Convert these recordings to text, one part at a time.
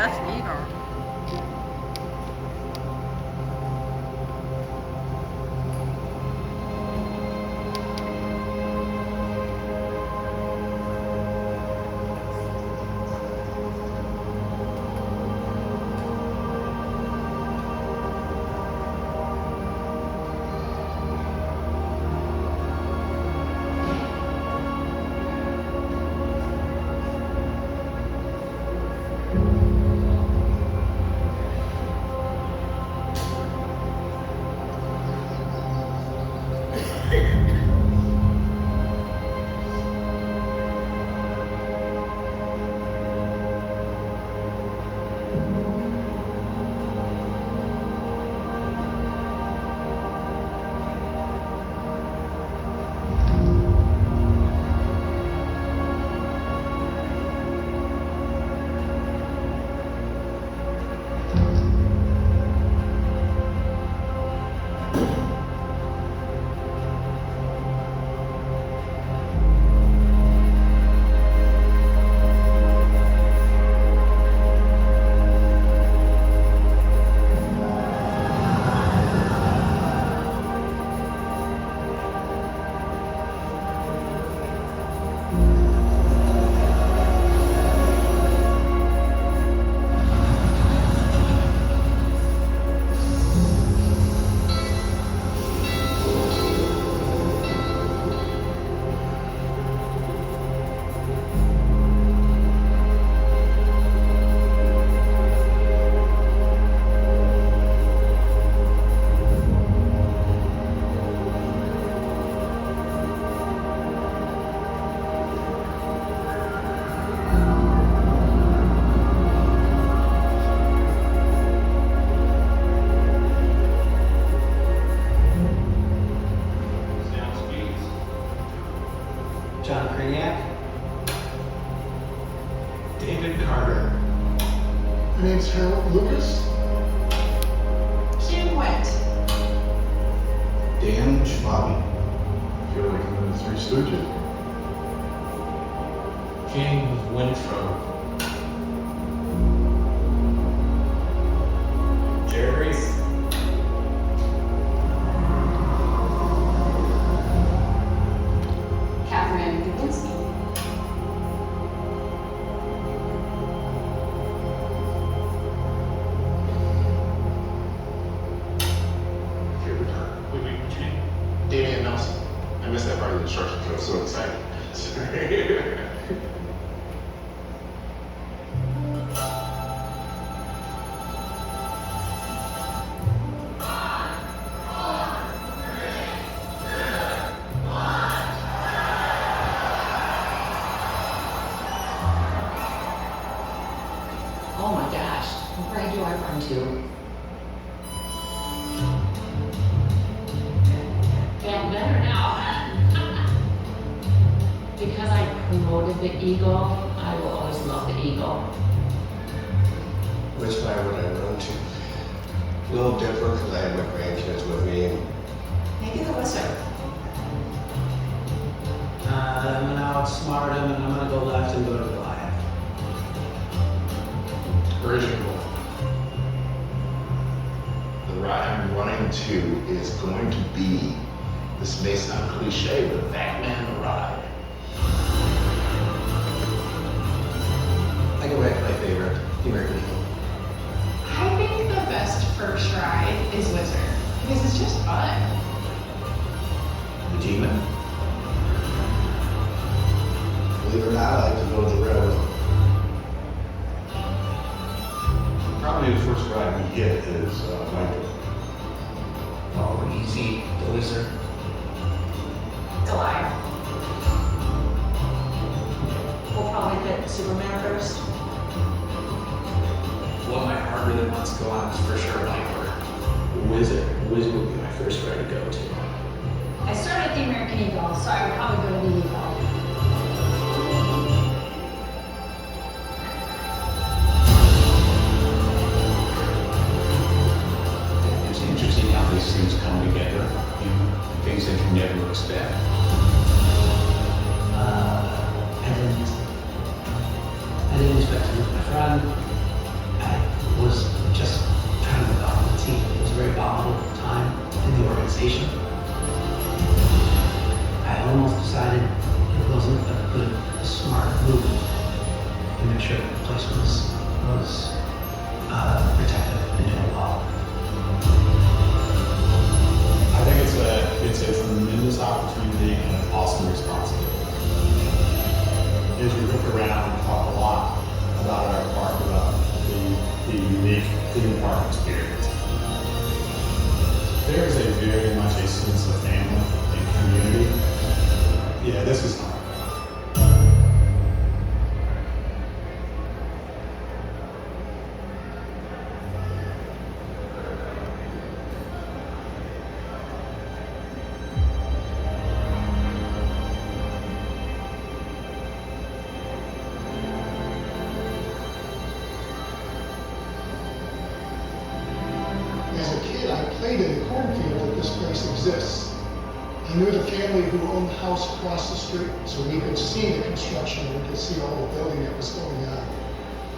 best eagle. John Craniac. David Carter. My name's Harold Lucas. Jim Went. Dan Schwabi. I feel like I'm in the Three Stooges. James Wintrow. Jared Reese. Catherine Dubinsky. Favorite time. Damian Nelson. I missed that part of the instructions. I was so excited. Sorry. Oh my gosh, where do I run to? Getting better now. Because I promoted the Eagle, I will always love the Eagle. Which fire would I run to? A little different because I had my grandkids with me. And Maybe the Wizard. I'm gonna outsmart him and I'm gonna go left and go to Goliath. Original. The ride I'm running to is going to be, this may sound cliche, but Batman the Ride. I go back to my favorite, the American Eagle. I think the best first ride is Wizard because it's just fun. The Demon. Believe it or not, I like to go to the railroad. Probably the first ride we get is Michael. Oh, easy. The Wizard. Goliath. We'll probably hit Superman first. What my heart really wants to go on is for sure Viper. The Wizard. The Wizard would be my first ride to go to. I started the American Eagle, so I would probably go to the Eagle. It's interesting how these things come together. You know, things that you never expect. I didn't expect to lose my friend. I unique and an awesome responsibility. As we look around and talk a lot about our park, about the unique theme park experience, there is a very much a sense of family and community. Yeah, this is home. As a kid, I played in the cornfield that this place exists. I knew the family who owned the house across the street, so we could see the construction, we could see all the building that was going on.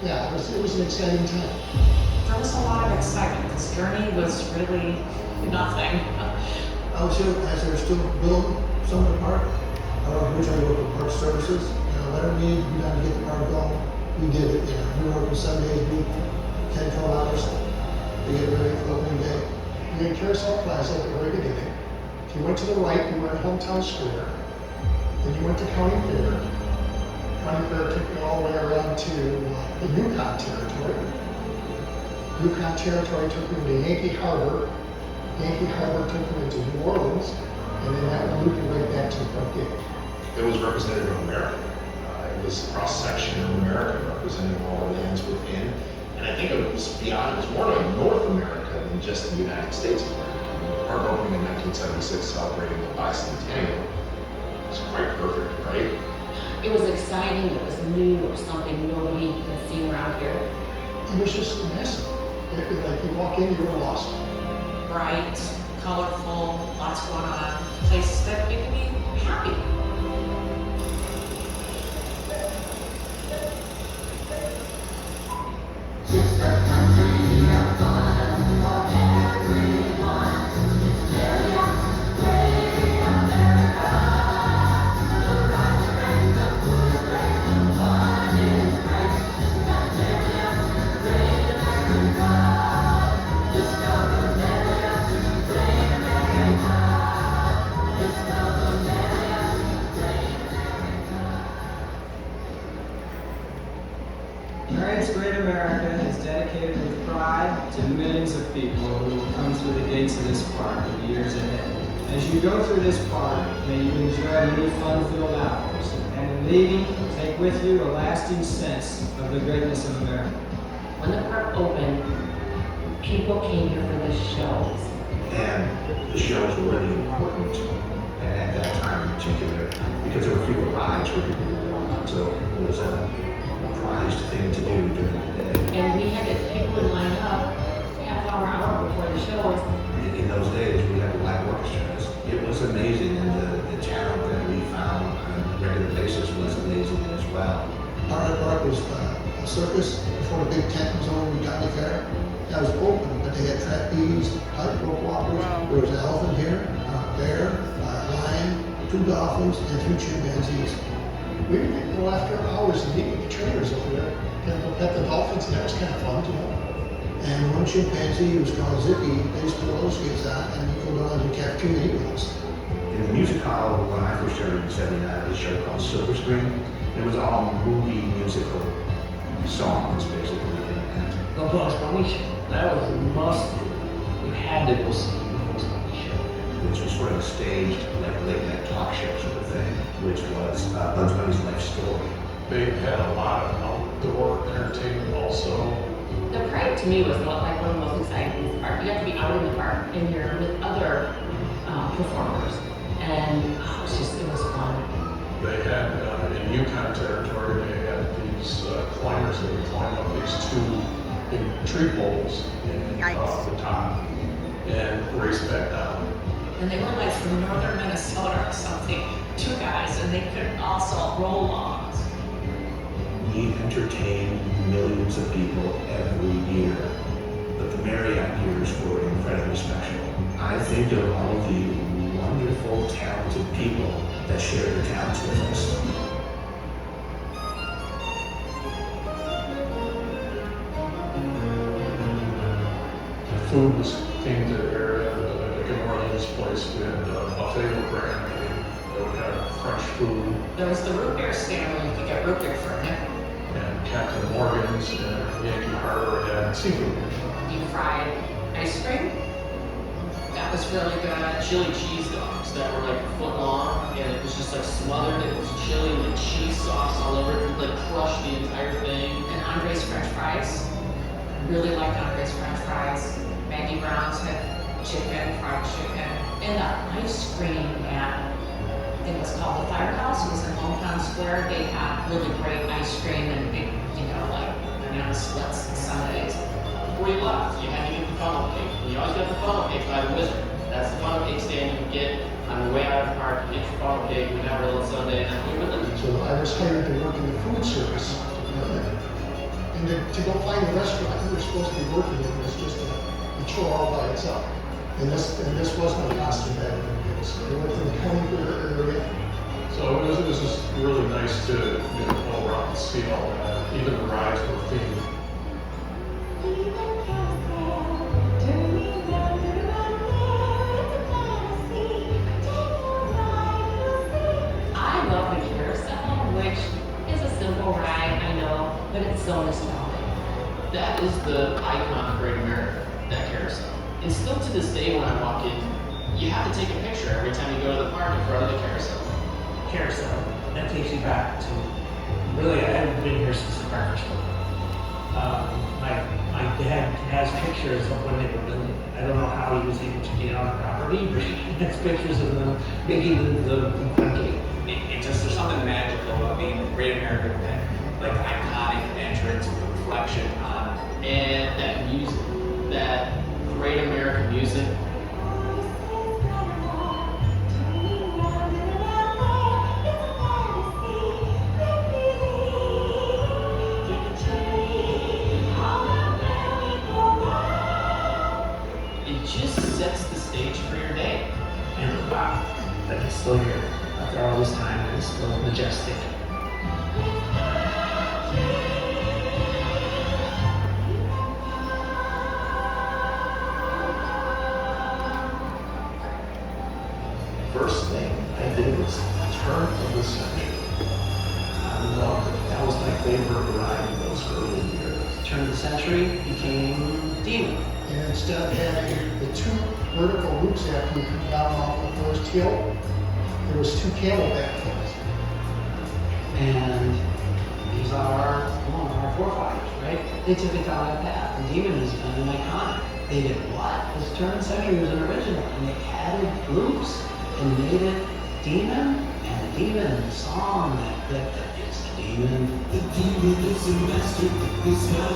Yeah, it was an exciting time. There was a lot of excitement. This journey was really nothing. I was here as they were still building some of the park. I originally worked with Park Services. Whatever we needed to be done to get the park going, we did it. We were working 7 days a week, 10, 12 hours to get ready for opening day. We had Carousel Plaza at the very beginning. If you went to the right, you were in Hometown Square. Then you went to County Fair. County Fair took me all the way around to the Yukon territory. Yukon territory took me to Yankee Harbor. Yankee Harbor took me to New Orleans, and then that would loop you right back to the front gate. It was representative of America. It was a cross-section of America representing all the lands within. And I think it was beyond, it was more like North America than just the United States of America. The park opening in 1976, celebrating the bicentennial, was quite perfect, right? It was exciting, it was new, it was something nobody had seen around here. It was just massive. Like you walk in, you were lost. Bright, colorful, lots going on. Places that make me happy. Parades Great America is dedicated with pride to millions of people who will come through the gates of this park in the years ahead. As you go through this park, may you enjoy many fun-filled hours, and in leaving, take with you a lasting sense of the greatness of America. When the park opened, people came here for the shows. And the shows were really important at that time in particular because there were fewer rides for people to walk, so it was a prized thing to do during the day. And we had people would line up hour before the shows. In those days, we had live orchestras. It was amazing, and the talent that we found on a regular basis was amazing as well. Our park was a circus before the big tent was on in County Fair. That was open, but they had trapeze, tightrope walkers. There was an elephant here, a bear, a lion, 2 dolphins, and 3 chimpanzees. We would go after hours and meet with the trainers over there and go pet the dolphins, and that was kind of fun, you know. And one chimpanzee who was called Zippy, they used to put roller skates on, and you go down to Cafeteria and eat with us. In the music hall, when I first started in '79, there was a show called Silver Screen. It was all movie musical songs, basically. The Bugs Bunny Show. That was a must. You had to go see the Bugs Bunny Show. Which was sort of a staged, like late night talk show sort of thing, which was Bugs Bunny's life story. They had a lot of outdoor entertainment also. The parade to me was like one of the most exciting things in the park. You got to be out in the park and you're with other performers. And it was fun. They had, in Yukon territory, they had these climbers that would climb up these 2 big tree poles off the top and race back down. And they were like from northern Minnesota or something. 2 guys, and they could also roll logs. We entertained millions of people every year, but the Marriott years were incredibly special. I think of all the wonderful, talented people that shared their talents with us. The food was themed to the area. The New Orleans place, we had a buffet with Grammy. food, There was the root beer stand where you could get root beer for a nickel. and Captain Morgan's and Yankee Harbor had seafood. Deep fried ice cream. That was really good. Chili cheese dogs that were like a foot long, and it was just like smothered. It was chili with cheese sauce all over it. You like crushed the entire thing. And Andre's French fries. Really liked Andre's French fries. Maggie Brown's had chicken, fried chicken. And the ice cream at, I think it was called the Firehouse. It was in Hometown Square. They had really great ice cream and big, like banana splits and sundaes. Before you left, you had to get the funnel cake. And you always got the funnel cake by the Wizard. That's the funnel cake stand you can get on your way out of the park. You get your funnel cake, we have our little Sunday, and then we would leave. So I was hired to work in the food service department. And to go find a restaurant you were supposed to be working in was just a chore all by itself. And this was my costume back in the days. I went to the county area. So it was just really nice to go around and see all that. Even the rides were themed. I love the carousel, which is a simple ride, I know, but it's so nostalgic. That is the icon of Great America, that carousel. And still to this day when I walk in, you have to take a picture every time you go to the park in front of the carousel. Carousel, that takes you back to, really, I haven't been here since the park was built. My dad has pictures of when they were building it. I don't know how he was able to get on the property, but he has pictures of them making the gate. It just, there's something magical about being in Great America, that like iconic entrance with a reflection on. And that music, that Great American music. It just sets the stage for your day. And wow, that is still here. After all this time, it is still majestic. First thing I did was turn of the century. I loved it. That was my favorite ride in those early years. Turn of the century became Demon. And instead of having the two vertical loops after you come down off the first hill, there was two camelback hills. And these are our forefathers, right? They took it down that path. And Demon has been an iconic. They did what? This turn of the century was an original, and they added loops and made it Demon, and the Demon song that is the Demon. The Demon is a master. It's not a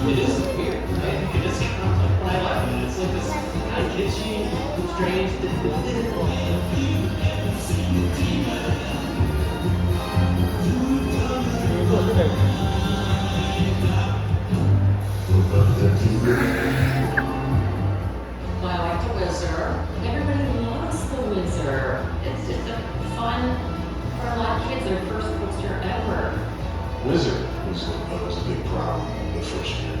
It is weird, right? It is when I left it, it's like this kind of kitschy, strange. Well, I like the Wizard. Everybody loves the Wizard. It's just a fun, for a lot of kids, their first coaster ever. Wizard was a big problem the first year.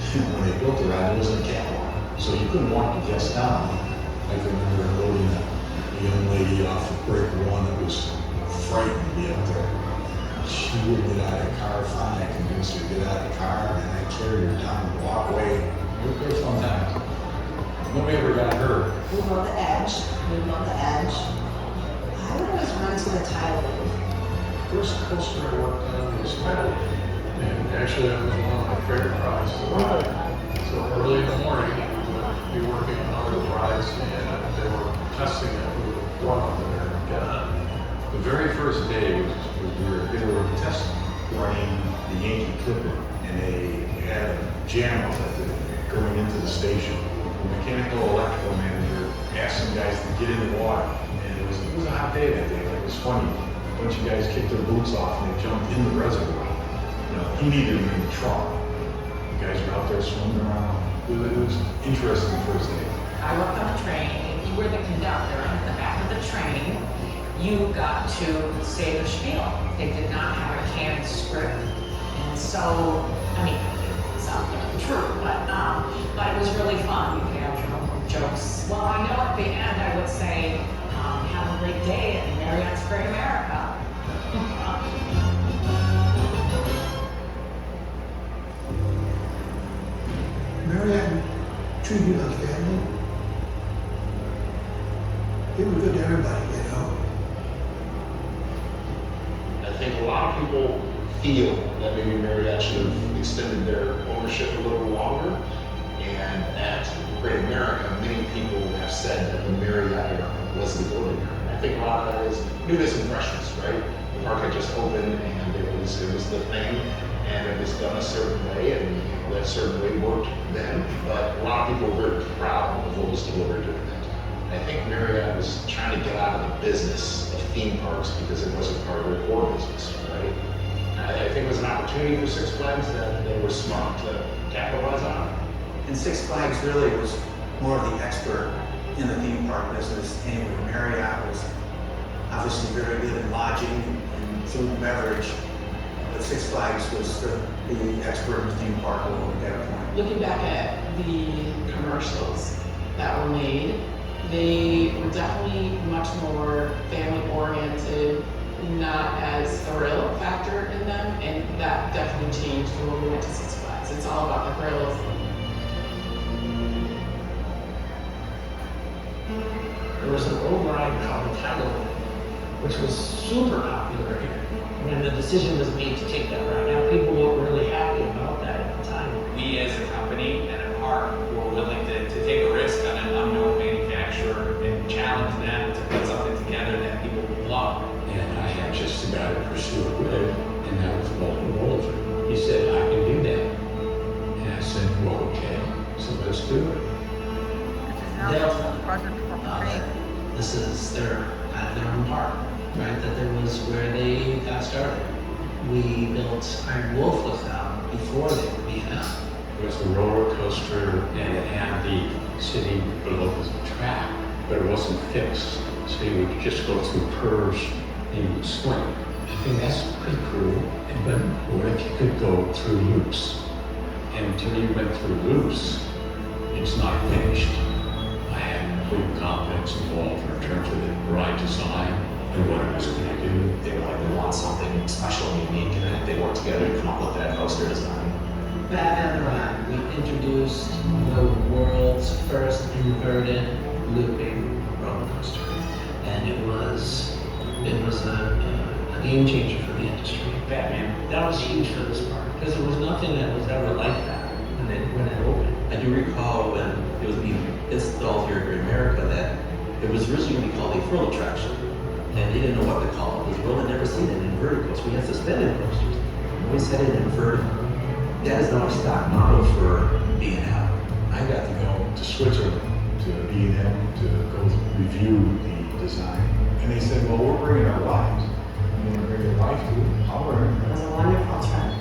When they built the ride, it wasn't a catwalk, so you couldn't walk the guests down. I can remember loading a young lady off of break one that was frightened to be up there. She would get out of the car, finally I convinced her to get out of the car, and I carried her down the walkway. It was fun times. Nobody ever got hurt. We love the edge. We love the edge. I would always run to the tile loop. First coaster I worked on was Metal. And actually, that was one of my favorite rides to ride. So early in the morning, we would be working on other rides, and they were testing it. We would run up there and get on. The very first day was they were testing running the Yankee Clipper, and they had a jam up at going into the station. The mechanical electrical manager asked some guys to get in the water, and it was a hot day that day. Like, it was funny. A bunch of guys kicked their boots off and they jumped in the reservoir. You know, he needed them in the trunk. The guys were out there swimming around. It was interesting first day. I worked on the train. If you were the conductor at the back of the train, you got to say the spiel. They did not have a canned script. And so, I mean, it sounds like true, but it was really fun. You could have your own jokes. Well, I know at the end I would say, treat you like family. They were good to everybody, you know. I think a lot of people feel that maybe Marriott should have extended their ownership a little longer. And at Great America, many people have said that the Marriott era was the golden era. I think a lot of that is new misimpressions, right? The park had just opened and it was the thing, and it was done a certain way, and that certain way worked then. But a lot of people were very proud of what was delivered during that time. I think Marriott was trying to get out of the business of theme parks because it wasn't part of their core business, right? I think it was an opportunity for Six Flags that they were smart to capitalize on. And Six Flags really was more of the expert in the theme park business. Anyway, Marriott was obviously very good in lodging and food and beverage, but Six Flags was the expert in the theme park world at that point. Looking back at the commercials that were made, they were definitely much more family oriented, not as thrill factor in them, and that definitely changed when we went to Six Flags. It's all about the thrills. There was an old ride called the Tidal, which was super popular here. When the decision was made to take that ride out, people weren't really happy about that at the time. We as a company and a park were willing to take a risk on an unknown manufacturer and challenge them to put something together that people would love. And I had just about to pursue it with, and that was Walter Wolter. He said, I can do that. And I said, well, okay, so let's do it. This is their own park, right? That there was where they got started. We built Iron Wolf was down before they were being out. It was a roller coaster, and it had the city below the track, but it wasn't fixed. So you would just go through curves and you would swing. I think that's pretty cool. But what if you could go through loops? And until you went through loops, it's not finished. I had complete confidence in Walter in terms of the ride design and what it was going to do. They were like, they want something special and unique, and then they worked together to come up with that coaster design. Batman the Ride, we introduced the world's first inverted looping roller coaster. And it was a game changer for the industry. Batman, that was huge for this park, because there was nothing that was ever like that when it opened. I do recall when it was being installed here at Great America that it was originally going to be called a thrill attraction. And they didn't know what to call it because Will had never seen an inverted coaster. We had suspended coasters. We always had it inverted. That is now a stock model for B&M. I got to go to Switzerland to B&M to go review the design. And they said, well, we're bringing our wives. You want to bring your wife too? I'll bring her. It was a wonderful trip.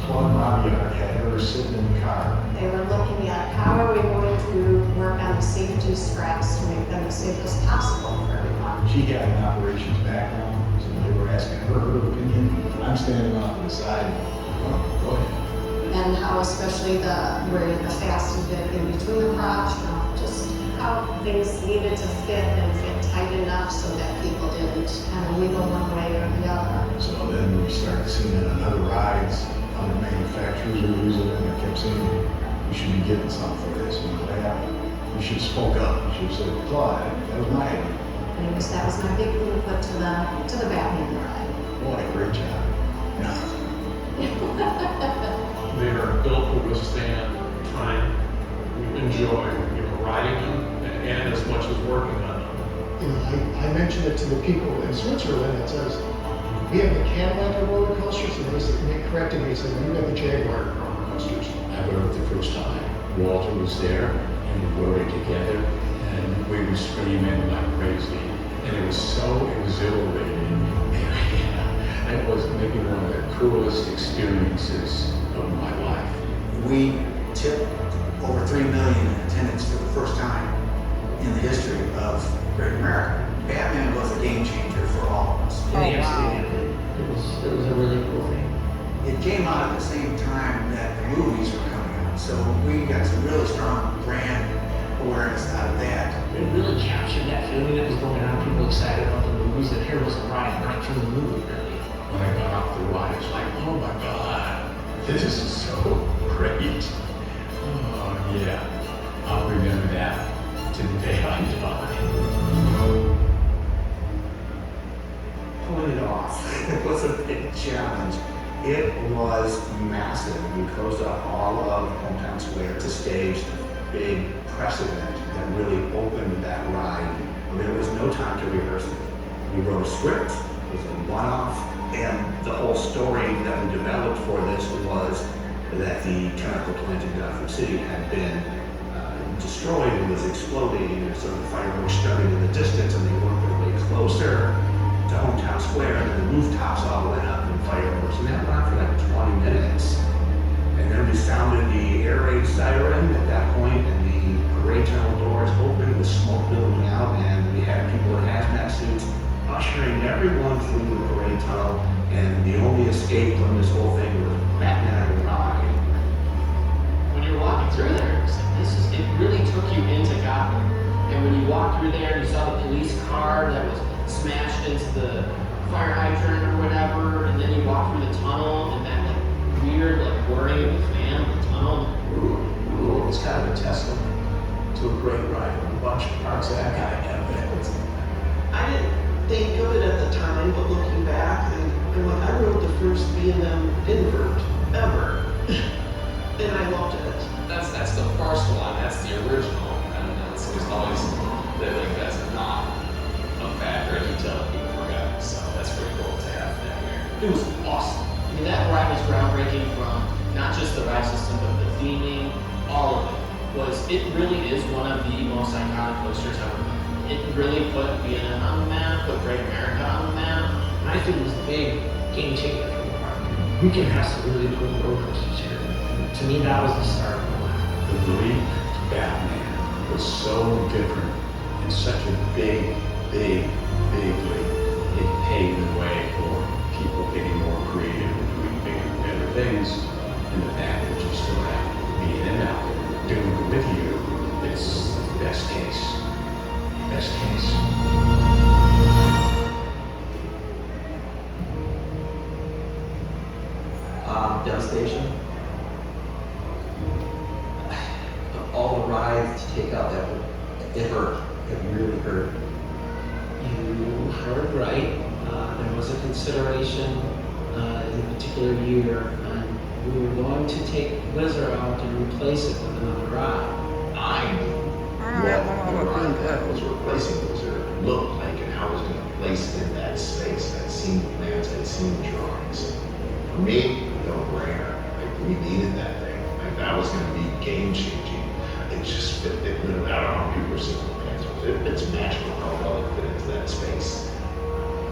Claude Mabiac had her sitting in the car. They were looking at how are we going to work on the safety straps to make them as safe as possible for everyone. She had an operations background, so they were asking her opinion. I'm standing off to the side. Oh, go ahead. And how especially where the fastened bit in between the props, just how things needed to fit and fit tight enough so that people didn't kind of wiggle one way or the other. So then we started seeing it on other rides, other manufacturers were using it, and I kept saying, we should be getting something for this. And we should have spoke up. We should have said, Claude, that was my idea. And that was my big input to the Batman ride. What a great job. Yeah. They are built to withstand time. We enjoy, riding them and as much as working on them. I mentioned it to the people in Switzerland. It says, we have the Cadillac roller coasters, and they corrected me and said, you have the Jaguar roller coasters. I rode it the first time. Walter was there, and we rode it together, and we were screaming like crazy. And it was so exhilarating. It was maybe one of the coolest experiences of my life. We tipped over 3 million in attendance for the first time in the history of Great America. Batman was a game changer for all of us. It was a really cool thing. It came out at the same time that the movies were coming out, so we got some really strong brand awareness out of that. It really captured that feeling that was going on. People excited about the movies, and here was a ride right through the movie, really. When I got off the ride, it's like, oh my God, this is so great. Oh yeah. I'll remember that to the day I die. Pulling it off. It was a big challenge. It was massive. We closed up all of Hometown Square to stage the big precedent that really opened that ride. There was no time to rehearse it. We wrote a script, it was a one-off, and the whole story that we developed for this was that the chemical plant in Gotham City had been destroyed and was exploding, and so the fireworks started in the distance and they worked their way closer to Hometown Square, and then the rooftops all went up in fireworks, and that went on for like 20 minutes. And then we sounded the air raid siren at that point, and the parade tunnel doors opened with smoke billowing out, and we had people in hazmat suits ushering everyone through the parade tunnel, and the only escape from this whole thing was Matt and I were riding. When you're walking through there, it really took you into Gotham. And when you walked through there and you saw the police car that was smashed into the fire hydrant or whatever, and then you walk through the tunnel and that like weird like whirring of the fan in the tunnel. It was kind of a testament to a great ride. A bunch of parts of that guy have that. I didn't think of it at the time, but looking back, I'm like, I rode the first B&M invert ever, and I loved it. That's the first one, that's the original, and that's always, that's not a factor until people forgot, so that's pretty cool to have that here. It was awesome. I mean, that ride was groundbreaking from not just the ride system, but the theming, all of it. It really is one of the most iconic coasters ever. It really put B&M on the map, put Great America on the map. And I think it was a big game changer for the park. We can have some really cool roller coasters here. And to me, that was the start of the line. The Greek Batman was so different in such a big leap. It paved the way for people getting more creative and doing bigger and better things. And the fact that you still have B&M out there doing it with you, it's the best case. Best case. Devastation. Of all the rides to take out, it hurt. It really hurt. You heard right. There was a consideration in a particular year, and we were going to take Whizzer out and replace it with another ride. What the ride that was replacing Wizard looked like, and how it was going to place in that space. I'd seen the plans, I'd seen the drawings. For me, no brainer. Like, we needed that thing. Like, that was going to be game changing. It just fit. I don't know how people are seeing the plans. It's magical how well it fit into that space.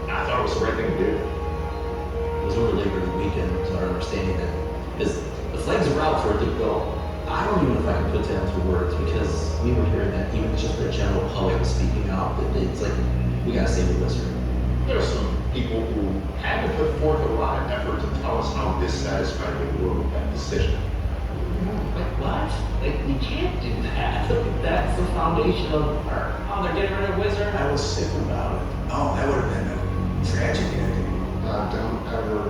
I thought it was the right thing to do. It was over Labor Day weekend, so our understanding that is the flags are out for it to go. I don't even know if I can put that into words, because we were hearing that even just the general public speaking out, that it's like, we gotta save the Whizzer. There are some people who had to put forth a lot of effort to tell us how dissatisfied they were with that decision. Like what? Like, you can't do that. That's the foundation of the park. Oh, they're getting rid of Whizzer? I was sick about it. Oh, that would have been a tragedy. Don't ever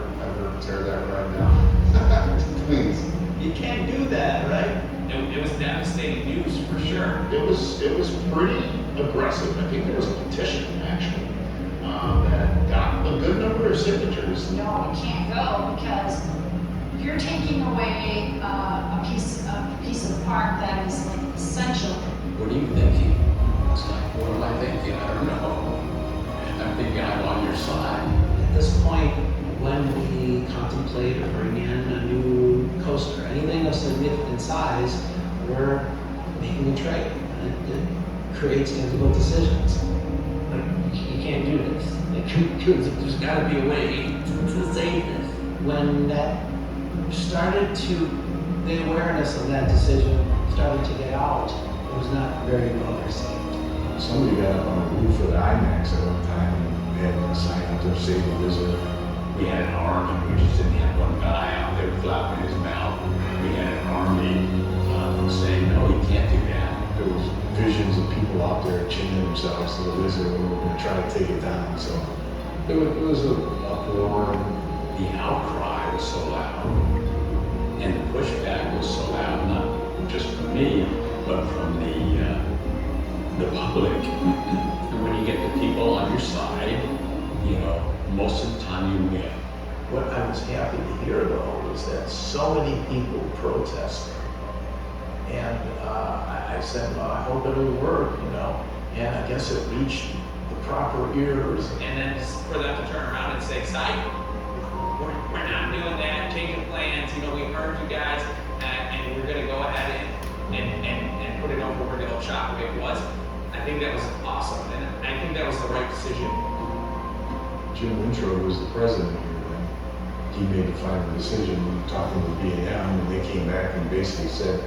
tear that right now. Please. You can't do that, right? It was devastating news for sure. It was pretty aggressive. I think there was a petition actually that got a good number of signatures. No, you can't go because you're taking away a piece of the park that is like essential. What are you thinking? It's like, what am I thinking? I don't know. I'm thinking I'm on your side. At this point, when we contemplate or bring in a new coaster, anything of significant size, we're making a trade. It creates difficult decisions. Like, you can't do this. Like, there's got to be a way to save this. When that started to, the awareness of that decision started to get out, it was not very well received. Somebody got up on the roof of the IMAX at one time and had a sign up there saying the Whizzer. We had an army. We just didn't have one guy out there flapping his mouth. We had an army saying, no, you can't do that. There was visions of people out there chaining themselves to the Whizzer and we were going to try to take it down. So it was a uproar. The outcry was so loud, and the pushback was so loud, not just from me, but from the public. And when you get the people on your side, you know, most of the time you win. What I was happy to hear though was that so many people protested. And I said, well, I hope it'll work, you know. And I guess it reached the proper ears. And then just for them to turn around and say, "Psych, we're not doing that, changing plans, you know, we heard you guys, and we're gonna go ahead and put it over where the old shockwave was." I think that was awesome, and I think that was the right decision. Jim Wintrow was the president here then. He made the final decision, talking with B&M, and they came back and basically said,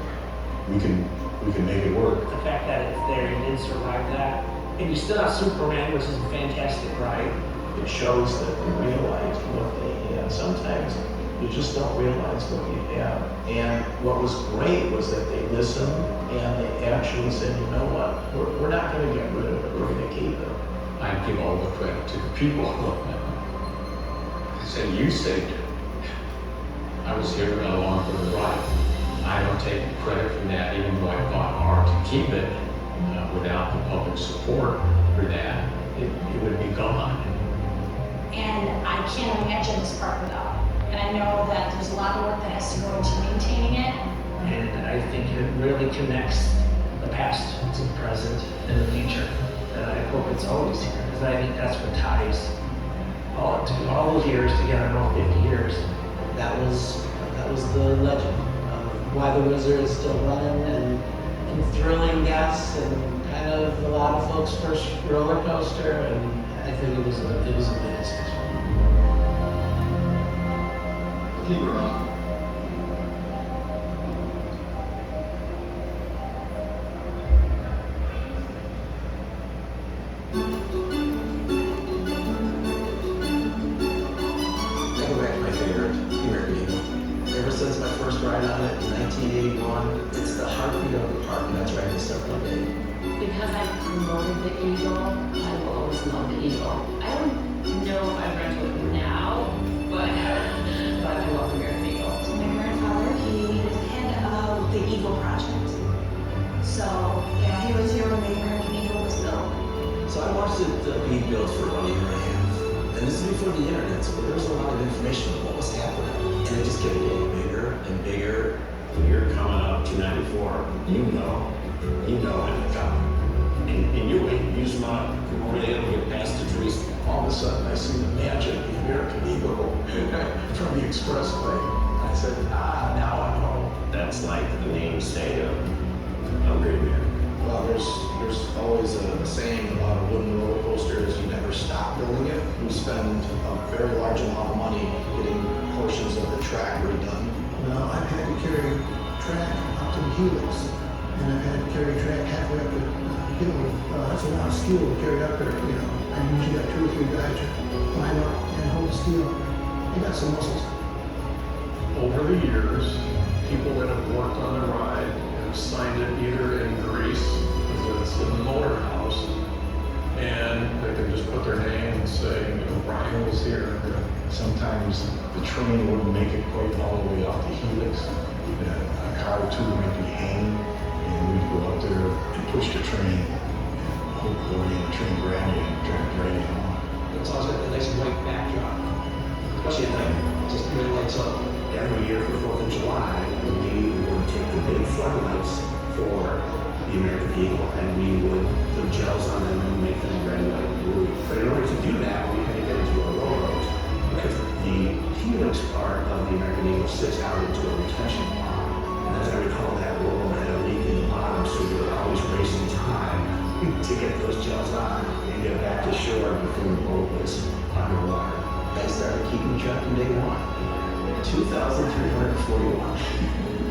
we can make it work. The fact that it's there, you did survive that, and you still have Superman, which is a fantastic ride. It shows that they realize what they have. Sometimes you just don't realize what you have. And what was great was that they listened and they actually said, you know what, we're not going to get rid of it, we're going to keep it. I give all the credit to the people. I said, you saved it. I was here along for the ride. I don't take credit for that, even though I fought hard to keep it. Without the public support for that, it would be gone. And I can't imagine this park without it. And I know that there's a lot of work that has to go into maintaining it. And I think it really connects the past to the present and the future. And I hope it's always here, because I think that's what ties all those years together, all 50 years. That was the legend of why the Wizard is still running and thrilling guests and kind of a lot of folks' first roller coaster. And I think it was a big decision. Keep it on. I go back to my favorite, American Eagle. Ever since my first ride on it in 1981, it's the heartbeat of the park, and that's right in Circle Bay. Because I promoted the Eagle, I will always love the Eagle. I don't know if I'd rent it now, but I love American Eagle. So my grandfather, he was the head of the Eagle Project. So, yeah, he was here when the American Eagle was built. So I watched it being built for about a year and a half. And this is before the internet, so there was a lot of information on what was happening. And it just kept getting bigger and bigger. When you're coming up to 94, you know when to come. And you wait, you smile, come over there, get past the trees. All of a sudden, I see the magic of the American Eagle from the expressway. I said, now I know. That's like the namesake of Great America. Well, there's always a saying about a wooden roller coaster is you never stop building it. We spend a very large amount of money getting portions of the track redone. Now, I've had to carry track up to the helix, and I've had to carry track halfway up the hill. That's a lot of steel to carry up there, you know. I usually got 2 or 3 guys to climb up and hold the steel. They got some muscles. Over the years, people that have worked on the ride have signed it either in Greece, because it's in the motor house, and they can just put their name and say, you know, Brian was here. Sometimes the train wouldn't make it quite all the way up the helix. A car or two might be hanging, and we'd go out there and push the train, and hopefully the train grab you and try to drag you along. It's also a nice white backdrop, especially at night. It just really lights up. Every year for 4th of July, we would take the big floodlights for the American Eagle, and we would put gels on them and make them red, white, and blue. But in order to do that, we had to get into a railroad, because the helix part of the American Eagle sits out into a retention pond. And as I recall, that railroad had a leak in the bottom, so we were always racing time to get those gels on and get back to shore before the boat was underwater. I started keeping track from day one. 2,341.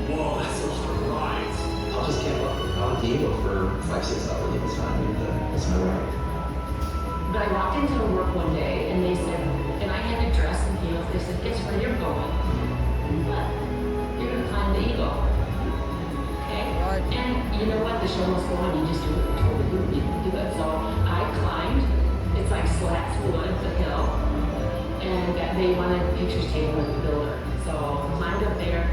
Whoa, that's those rides. I'll just camp out at the Eagle for 5-6 hours at a time, and that's my ride. But I walked into work one day and they said, and I had to dress and heels. They said, guess where you're going? What? You're gonna climb the Eagle. Okay? And you know what? The show must go on. You just do it. Totally you can do it. So I climbed. It's like slats wood, the hill. And they wanted pictures taken with the builder. So climbed up there.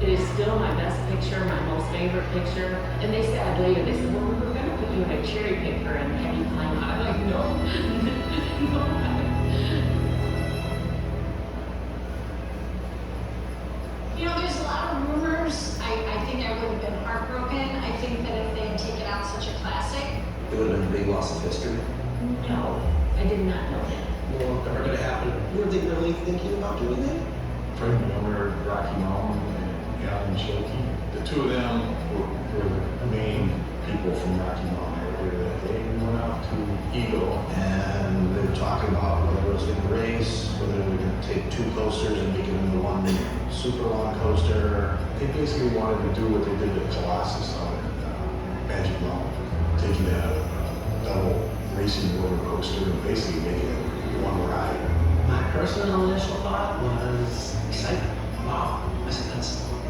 It is still still my best picture, my most favorite picture. And they said later, they said, well, we were gonna put you in a cherry picker and have you climb out. I'm like, no, no. You know, there's a lot of rumors. I think I would have been heartbroken. I think that if they had taken out such a classic. It would have been a big loss of history. No, I did not know that. Well, never gonna happen. Were they really thinking about doing that? Fred Miller, Rocky Mountain, and Alan Schilke. The two of them were the main people from Rocky Mountain area that day. We went out to Eagle. And they were talking about whether it was going to race, whether they were going to take two coasters and make it into one super long coaster. They basically wanted to do what they did at Colossus out at Magic Mountain, taking a double racing roller coaster and basically making it one ride. My personal initial thought was excitement. Wow. I said,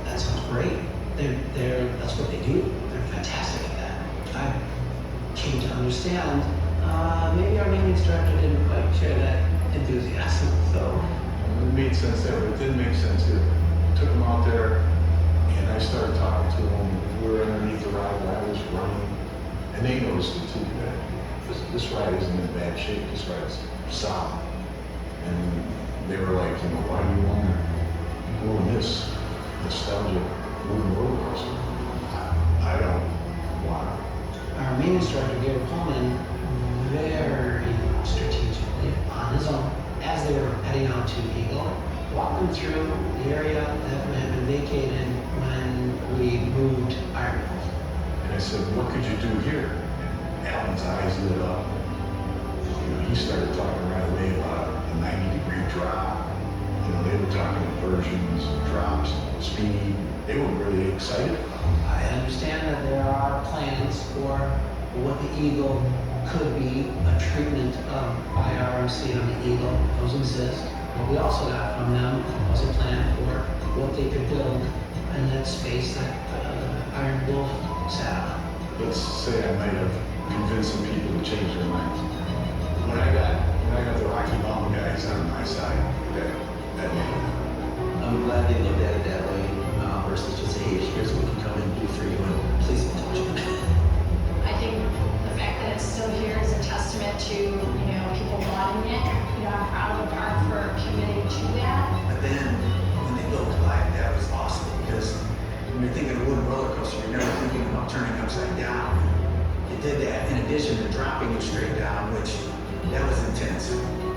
that sounds great. That's what they do. They're fantastic at that. I came to understand, maybe our maintenance director didn't quite share that enthusiasm, so. It made sense there, but it didn't make sense here. Took them out there, and I started talking to them. We were underneath the ride where I was running, and they noticed it too, that this ride isn't in bad shape. This ride's solid. And they were like, why do you want to go on this nostalgic wooden roller coaster? I don't want to. Our maintenance director, Gary Pullman, very strategically on his own, as they were heading out to Eagle, walked them through the area that had been vacated when we moved Iron Wolf. And I said, what could you do here? And Alan's eyes lit up. He started talking right away about a 90-degree drop. They were talking inversions, drops, speed. They were really excited. I understand that there are plans for what the Eagle could be, a treatment of IRMC on the Eagle. Those exist. What we also got from them was a plan for what they could build in that space that Iron Wolf sat on. Let's say I might have convinced some people to change their minds. When I got the Rocky Mountain guys on my side that day. I'm glad they looked at it that way versus just say, hey, here's what we can come and do for you, and please don't touch it. I think the fact that it's still here is a testament to, people wanting it. I'm proud of the park for committing to that. But then, when they built Goliath, that was awesome, because when you're thinking of a wooden roller coaster, you're never thinking about turning upside down. It did that in addition to dropping you straight down, which, that was intense.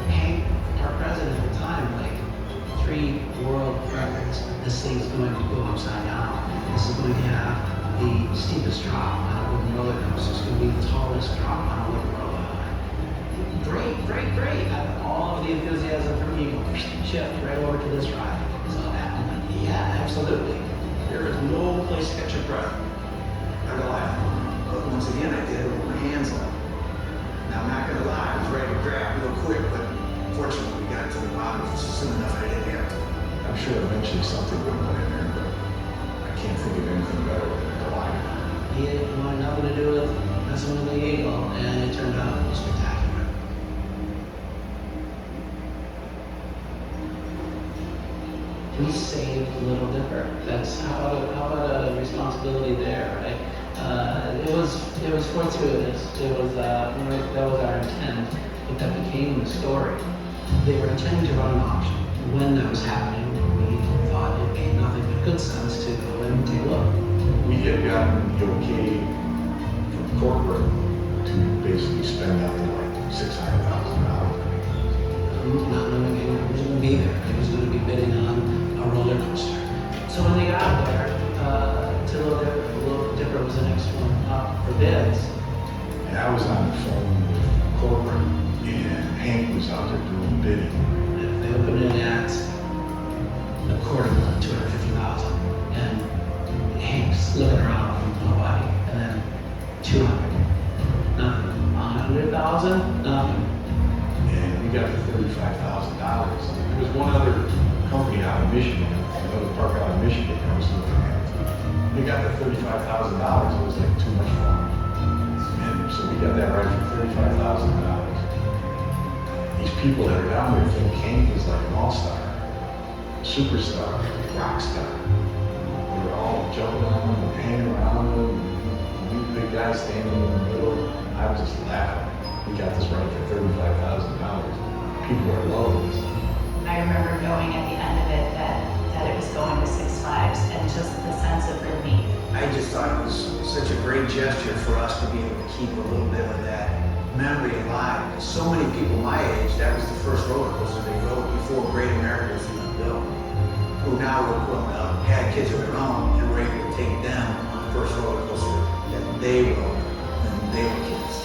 Hank, our president at the time, 3 world records. This thing is going to go upside down. This is going to have the steepest drop on a wooden roller coaster. It's going to be the tallest drop on a wooden roller coaster. Great. All of the enthusiasm from Eagle shift right over to this ride. So yeah, absolutely. There is no place to catch your breath. I go out. But once again, I did it with my hands up. Now, I'm not gonna lie, I was ready to grab real quick, but fortunately, we got to the bottom soon enough I didn't have to. I'm sure eventually something would go in there, but I can't think of anything better than a Goliath. He wanted nothing to do with messing with the Eagle, and it turned out spectacular. We saved Little Dipper. That's how about a responsibility there, right? It was fortuitous. That was our intent, but that became the story. They were intending to run an auction. When that was happening, we thought it made nothing but good sense to go in and take a look. We had gotten the okay from corporate to basically spend out like $600,000. Not knowing anyone was going to be there. He was going to be bidding on a roller coaster. So when they got there, Little Dipper was the next one up for bids. And I was on the phone with corporate, and Hank was out there doing bidding. And they opened it at $250,000, and Hank's looking around for nobody, and then 200, nothing, 100,000, nothing. And we got the $35,000. There was one other company out of Michigan, another park out of Michigan I was looking at. We got the $35,000. It was like too much fun. And so we got that right for $35,000. These people that are down there think Hank is like an all-star, superstar, rock star. were all jumping on them and hanging around them. And you big guys standing in the middle. I was just laughing. We got this running for $35,000. People are loving this. I remember knowing at the end of it that it was going to Six Flags and just the sense of relief. I just thought it was such a great gesture for us to be able to keep a little bit of that memory alive. So many people my age, that was the first roller coaster they rode before Great America was even built, who now were grown up, had kids of their own, and were able to take them on the first roller coaster that they rode when they were kids.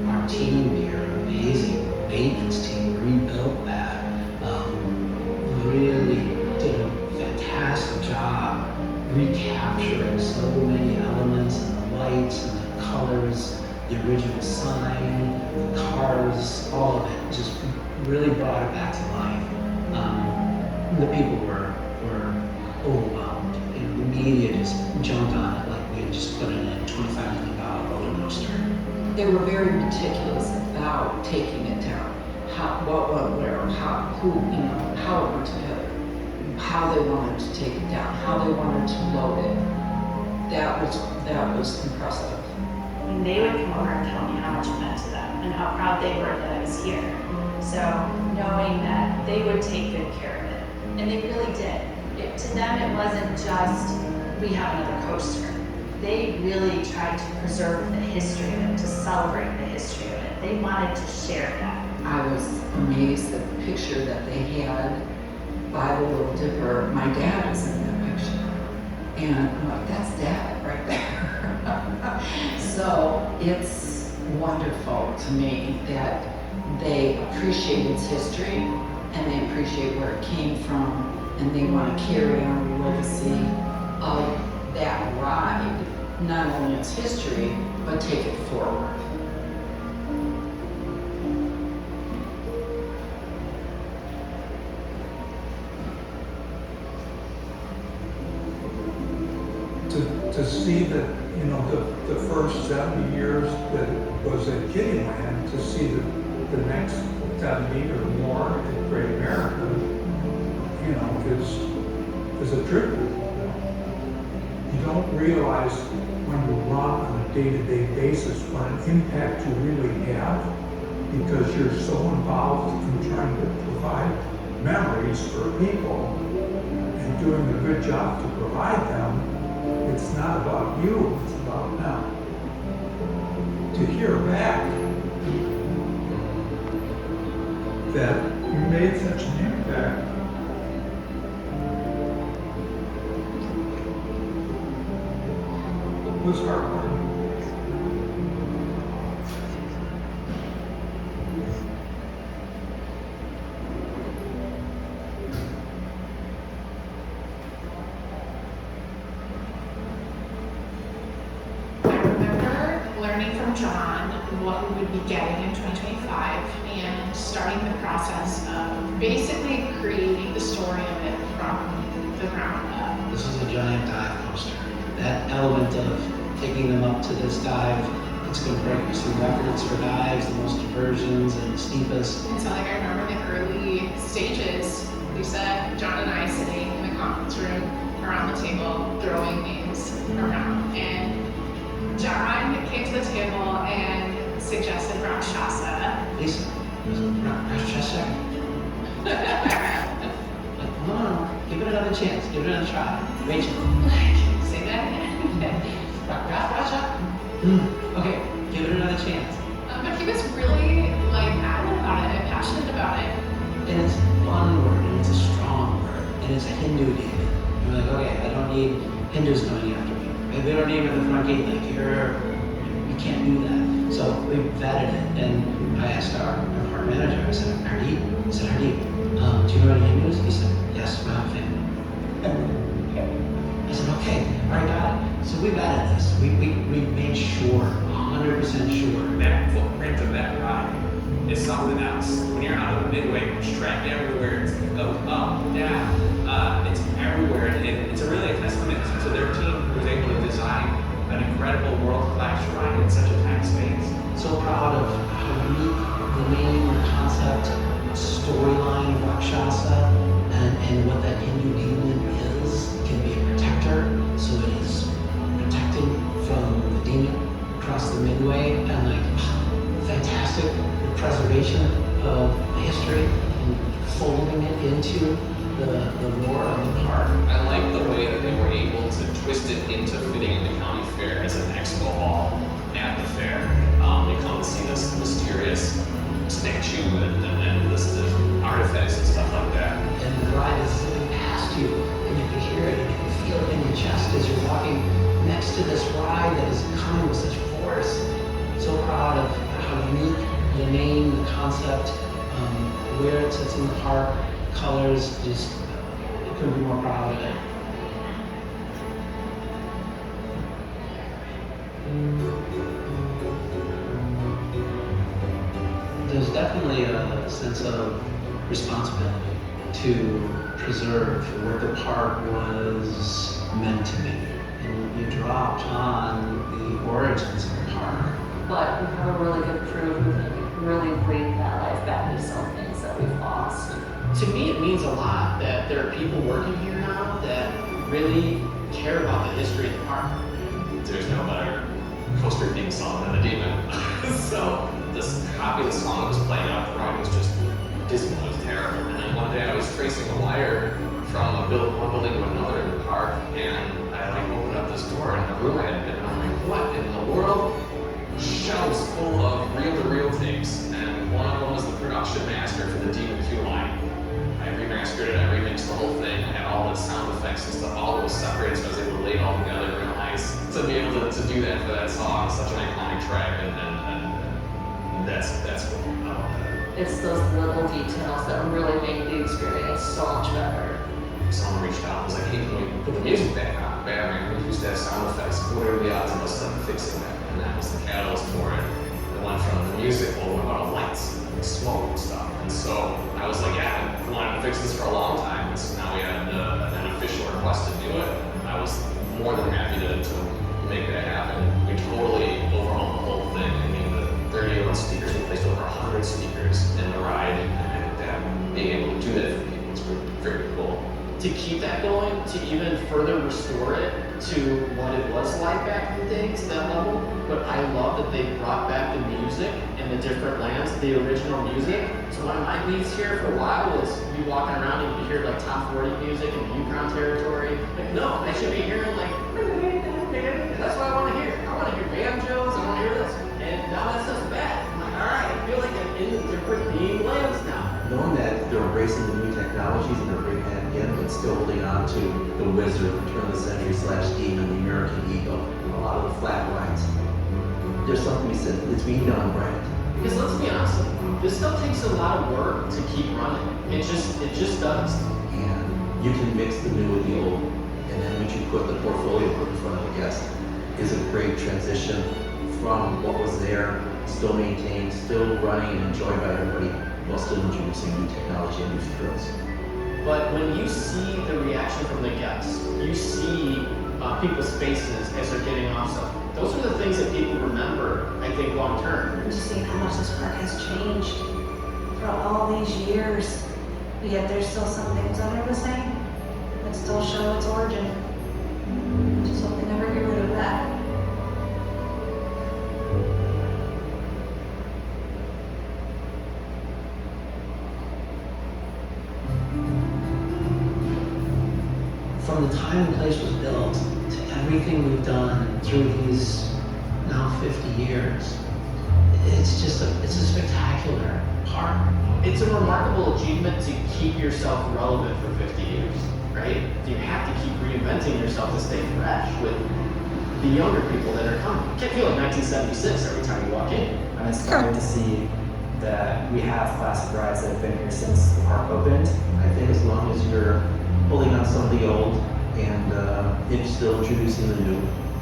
Our team here, amazing maintenance team, rebuilt that. Really did a fantastic job recapturing so many elements and the lights and the colors, the original sign, the cars, all of it. Just really brought it back to life. The people were overwhelmed. And the media just jumped on it like we had just put in a $25 million roller coaster. They were very meticulous about taking it down. What went where, how it went together, how they wanted to take it down, how they wanted to load it. That was impressive. And they would come over and tell me how much it meant to them and how proud they were that I was here. So knowing that they would take good care of it, and they really did. To them, it wasn't just, we have another coaster. They really tried to preserve the history of it, to celebrate the history of it. They wanted to share that. I was amazed at the picture that they had by the Little Dipper. My dad was in that picture. And I'm like, that's Dad right there. So it's wonderful to me that they appreciate its history and they appreciate where it came from and they want to carry on the legacy of that ride, not only its history, but take it forward. To see that, the first 70 years that it was at Kiddieland, to see the next 70 or more at Great America, is a tribute. You don't realize when you run on a day-to-day basis what an impact you really have, because you're so involved in trying to provide memories for people and doing a good job to provide them. It's not about you, it's about them. To hear back that you made such an impact, was heartwarming. Learning from John what we would be getting in 2025 and starting the process of basically creating the story of it from the ground up. This is a giant dive coaster. That element of taking them up to this dive, it's going to break some records for dives, the most diversions and the steepest. And so I remember the early stages, Lisa, John and I sitting in the conference room around the table throwing names around. And John came to the table and suggested Rakshasa. Lisa, Rakshasa? No, give it another chance, give it another try. Rachel. Say that again. Rakshasa? Okay, give it another chance. But he was really adamant about it and passionate about it. And it's one word, and it's a strong word, and it's a Hindu deity. And we're like, okay, I don't need Hindus coming after me. They don't need at the front gate, you can't do that. So we vetted it, and I asked our park manager, I said, Hardeep? He said, Hardeep, do you know any Hindus? He said, yes, my family. I said, okay, all right, got it. So we vetted this. We made sure, 100% sure. That footprint of that ride is something else. When you're out of the midway, there's track everywhere, it goes up, down, it's everywhere. And it's a really a testament to their team who was able to design an incredible world-class ride in such a tight space. So proud of how unique the name, the concept, storyline of Rakshasa, and And what that Inu demon is can be a protector, so it is protecting from the demon across the midway, and like fantastic preservation of history and folding it into the lore of the park. I like the way that they were able to twist it into fitting in the county fair as an expo hall at the fair. You come to see this mysterious statue and this artifacts and stuff like that. And the ride is zooming past you, and you can hear it, and you can feel it in your chest as you're walking next to this ride that is coming with such force. So proud of how unique the name, the concept, where it sits in the park, colors, just couldn't be more proud of it. There's definitely a sense of responsibility to preserve what the park was meant to be. And you dropped on the origins of the park. But we have a really good crew who can really bring that life back to some things that we've lost. To me, it means a lot that there are people working here now that really care about the history of the park. There's no better coaster theme song than the Demon. So this copy of the song that was playing out the ride was just dismal, it was terrible. And then one day I was tracing a wire from one building to another in the park, and I like opened up this door in the room I had been, and I'm like, what in the world? Shelves full of reel-to-reel tapes, and one of them was the production master for the Demon Q line. I remastered it, I remixed the whole thing, I had all the sound effects and stuff, all of it was separated, so I was able to lay it all together real nice. To be able to do that for that song, such an iconic track, and that's cool. I love that. It's those little details that really make the experience so much better. Someone reached out and was like, hey, can we put the music back on? Batman, we used to have sound effects. What are the odds of us fixing that? And that was the catalyst for it. It went from the music, well, what about lights and smoke and stuff? And so I was like, yeah, I wanted to fix this for a long time. And so now we had an official request to do it. I was more than happy to make that happen. We totally overhauled the whole thing. I mean, the 30-year-old speakers, we placed over 100 speakers in the ride, and being able to do that for people is very cool. To keep that going, to even further restore it to what it was like back in the day, to that level. But I love that they brought back the music and the different lands, the original music. So one of my beats here for a while was you walking around and you hear like top 40 music in the Yukon territory. Like, no, I should be hearing like, that's what I want to hear. I want to hear banjos, I want to hear this. And now that stuff's back. I'm like, all right, I feel like I'm in different themed lands now. Knowing that they're embracing the new technologies and they're bringing that in, but still holding on to the Wizard, Return of the Century / Demon, the American Eagle, a lot of the flat rides. There's something to be said, it's being done right. Because let's be honest, this stuff takes a lot of work to keep running. It just does. And you can mix the new with the old, and then when you put the portfolio in front of the guest, is a great transition from what was there, still maintained, still running and enjoyed by everybody, while still introducing new technology and new thrills. But when you see the reaction from the guests, you see people's faces as they're getting off stuff. Those are the things that people remember, I think, long term. And just seeing how much this park has changed throughout all these years, but yet there's still some things that are the same that still show its origin. Just hope they never get rid of that. From the time the place was built to everything we've done through these now 50 years, it's a spectacular park. It's a remarkable achievement to keep yourself relevant for 50 years, right? You have to keep reinventing yourself to stay fresh with the younger people that are coming. You can't feel like 1976 every time you walk in. I'm inspired to see that we have classic rides that have been here since the park opened. I think as long as you're holding on some of the old and it's still introducing the new.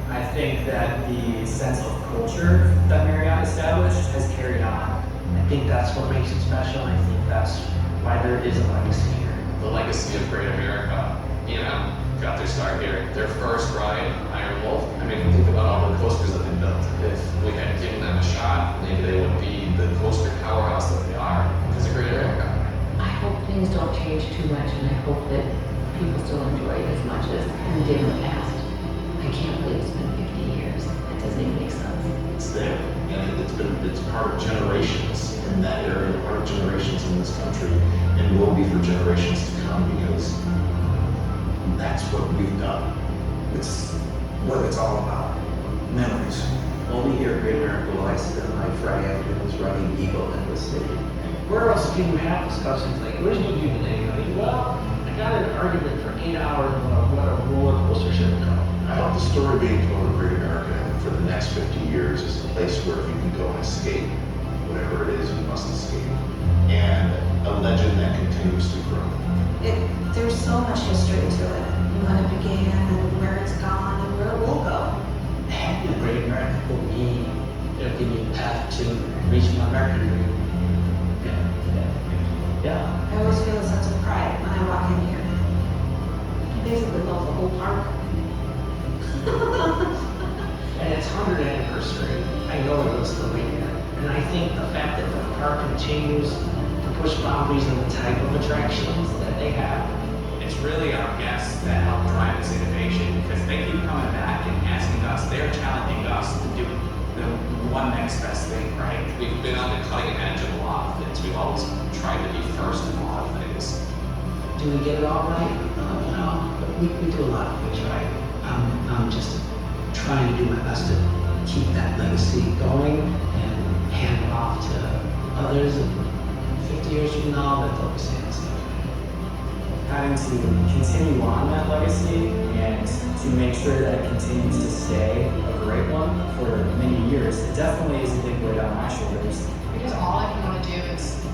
I think that the sense of culture that Marriott established has carried on. I think that's what makes it special. I think that's why there is a legacy here. The legacy of Great America, got their start here. Their first ride, Iron Wolf, I mean, think about all the coasters that they built. If we had given them a shot, maybe they would be the coaster powerhouse that they are because of Great America. I hope things don't change too much, and I hope that people still enjoy it as much as we did in the past. I can't believe it's been 50 years. That doesn't even make sense. It's there, and it's part of generations in that area, part of generations in this country, and will be for generations to come, because that's what we've done. It's what it's all about, memories. Only here at Great America will I spend my Friday afternoons running Eagle in the city. Where else do you have discussions like, what did you do today? You know, well, I got in an argument for 8 hours about what a roller coaster should have come. I hope the story being told of Great America for the next 50 years is a place where you can go and escape whatever it is you must escape, and a legend that continues to grow. There's so much history to it, when it began and where it's gone and where it will go. Having a Great America for me, it'll give me a path to reaching my American dream. Yeah. I always feel a sense of pride when I walk in here. I basically love the whole park. And its 100th anniversary, I know it was the way there. And I think the fact that the park continues to push boundaries in the type of attractions that they have. It's really our guests that help drive this innovation, because they keep coming back and asking us, they're challenging us to do the one next best thing, right? We've been on the cutting edge of a lot of things. We've always tried to be first in a lot of things. Do we get it all right? No, but we do a lot of things right. I'm just trying to do my best to keep that legacy going and hand it off to others. And 50 years from now, that they'll be saying the same thing. Having to continue on that legacy and to make sure that it continues to stay a great one for many years, it definitely is a big weight on my shoulders. Because all I can want to do is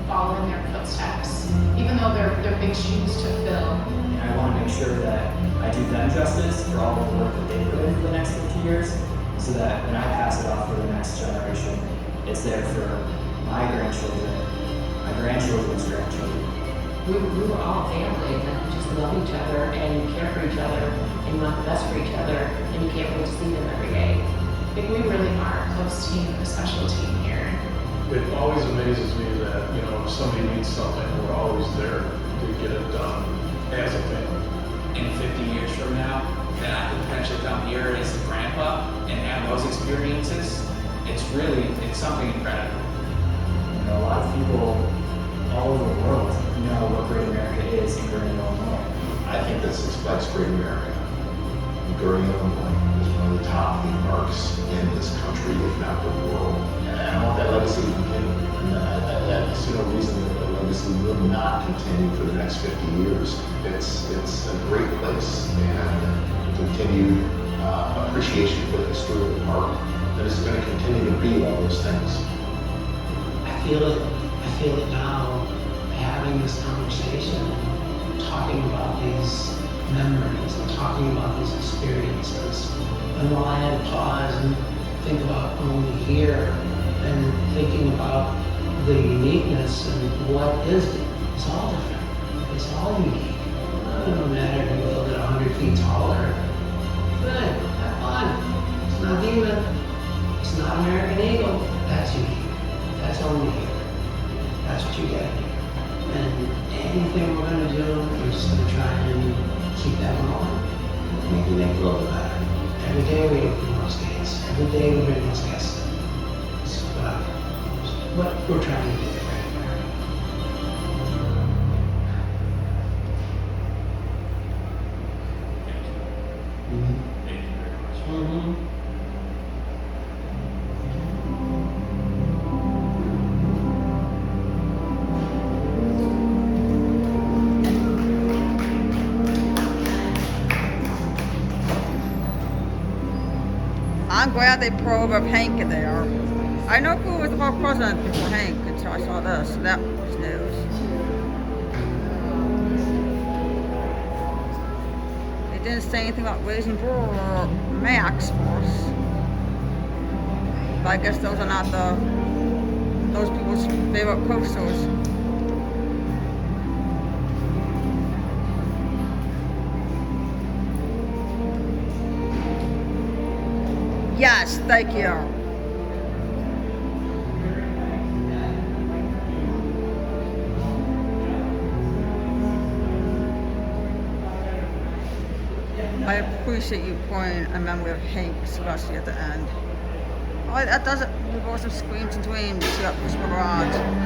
follow in their footsteps, even though they're big shoes to fill. And I want to make sure that I do them justice for all the work that they put in for the next 50 years, so that when I pass it off for the next generation, it's there for my grandchildren, my grandchildren's grandchildren. We were all family that just love each other and care for each other and want the best for each other, and you can't wait to see them every day. I think we really are a close team, a special team here. It always amazes me that, you know, if somebody needs something, we're always there to get it done as a family. In 50 years from now, then I could potentially come here as a grandpa and have those experiences. It's something incredible. You know, a lot of people all over the world know what Great America is in Gurnee, Illinois. I think that Six Flags Great America in Gurnee, Illinois is one of the top theme parks in this country, if not the world. And I want that legacy to continue. And I see no reason that the legacy will not continue for the next 50 years. It's a great place, and continued appreciation for the history of the park that is going to continue to be all those things. I feel it now, having this conversation, talking about these memories and talking about these experiences. And while I had to pause and think about only here and thinking about the uniqueness and what is it, it's all different. It's all unique. No matter if you build it 100 feet taller, good, have fun. It's not Demon. It's not American Eagle. That's unique. That's only here. That's what you get here. And anything we're going to do, we're just going to try and keep that going. We can make it a little bit better. Every day we open those gates. Every day we bring those guests in. It's what we're trying to do. Thank you very much. I'm glad they put over Hank in there. I know who was the president before Hank until I saw this. That was news. They didn't say anything about raising max for us. But I guess those are not those people's favorite coasters. Yes, thank you. I appreciate you pouring a memory of Hank, especially at the end. Oh, that does it. We've also screams and dreams. Yep, just garage.